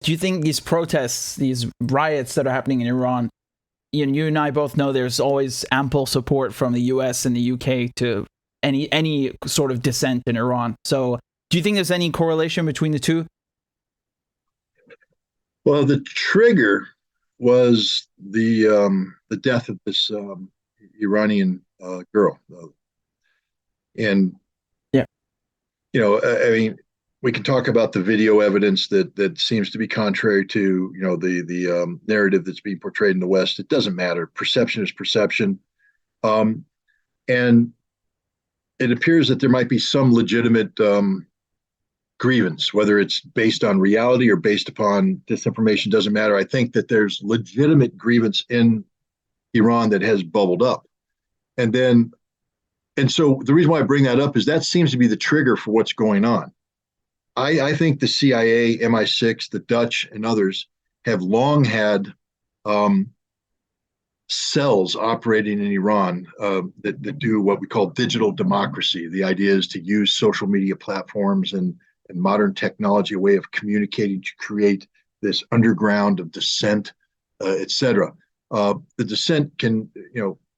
do you think these protests, these riots that are happening in Iran, you and I both know there's always ample support from the US and the UK to any sort of dissent in Iran. So do you think there's any correlation between the two? Well, the trigger was the death of this Iranian girl, and Yeah. I mean, we can talk about the video evidence that seems to be contrary to the narrative that's being portrayed in the West. It doesn't matter. Perception is perception, and it appears that there might be some legitimate grievance, whether it's based on reality or based upon disinformation, doesn't matter. I think that there's legitimate grievance in Iran that has bubbled up. And so the reason why I bring that up is that seems to be the trigger for what's going on. I think the CIA, MI6, the Dutch, and others have long had cells operating in Iran that do what we call digital democracy. The idea is to use social media platforms and modern technology, a way of communicating to create this underground of dissent, etc. The dissent can,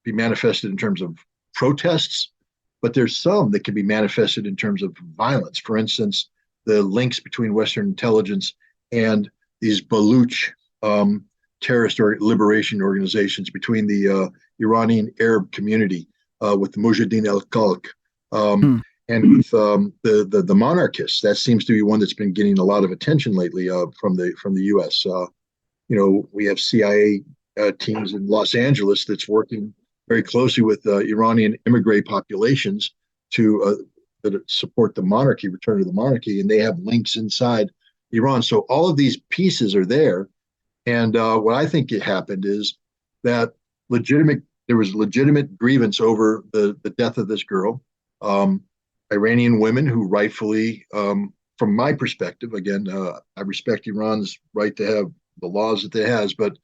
be manifested in terms of protests, but there's some that can be manifested in terms of violence. For instance, the links between Western intelligence and these Baluch terrorist or liberation organizations, between the Iranian Arab community with the Mujahideen al-Khalq, and with the monarchists. That seems to be one that's been getting a lot of attention lately from the U.S. We have CIA teams in Los Angeles that's working very closely with Iranian immigrant populations to that support the monarchy, return to the monarchy, and they have links inside Iran. So all of these pieces are there. And what I think it happened is that there was legitimate grievance over the death of this girl. Iranian women who rightfully, from my perspective, again, I respect Iran's right to have the laws that it has, but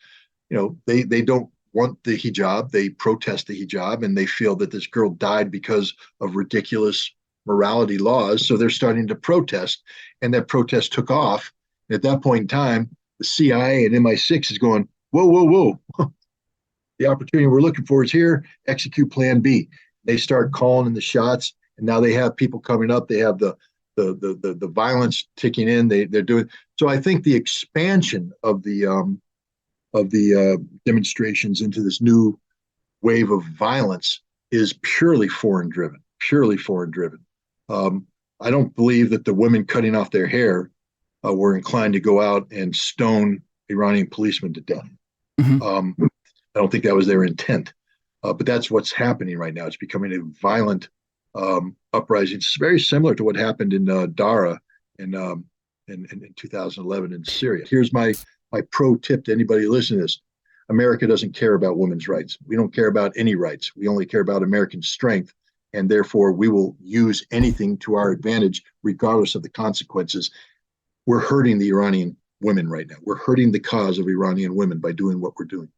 they don't want the hijab. They protest the hijab, and they feel that this girl died because of ridiculous morality laws. So they're starting to protest, and that protest took off. And at that point in time, the CIA and MI6 is going, whoa, whoa, whoa. The opportunity we're looking for is here. Execute Plan B. They start calling in the shots, and now they have people coming up. They have the violence ticking in. They're doing. So I think the expansion of the demonstrations into this new wave of violence is purely foreign driven. Purely foreign driven. I don't believe that the women cutting off their hair were inclined to go out and stone Iranian policemen to death. Mm-hmm. I don't think that was their intent, but that's what's happening right now. It's becoming a violent uprising. It's very similar to what happened in Dara in 2011 in Syria. Here's my pro tip to anybody listening to this. America doesn't care about women's rights. We don't care about any rights. We only care about American strength, and therefore we will use anything to our advantage, regardless of the consequences. We're hurting the Iranian women right now. We're hurting the cause of Iranian women by doing what we're doing.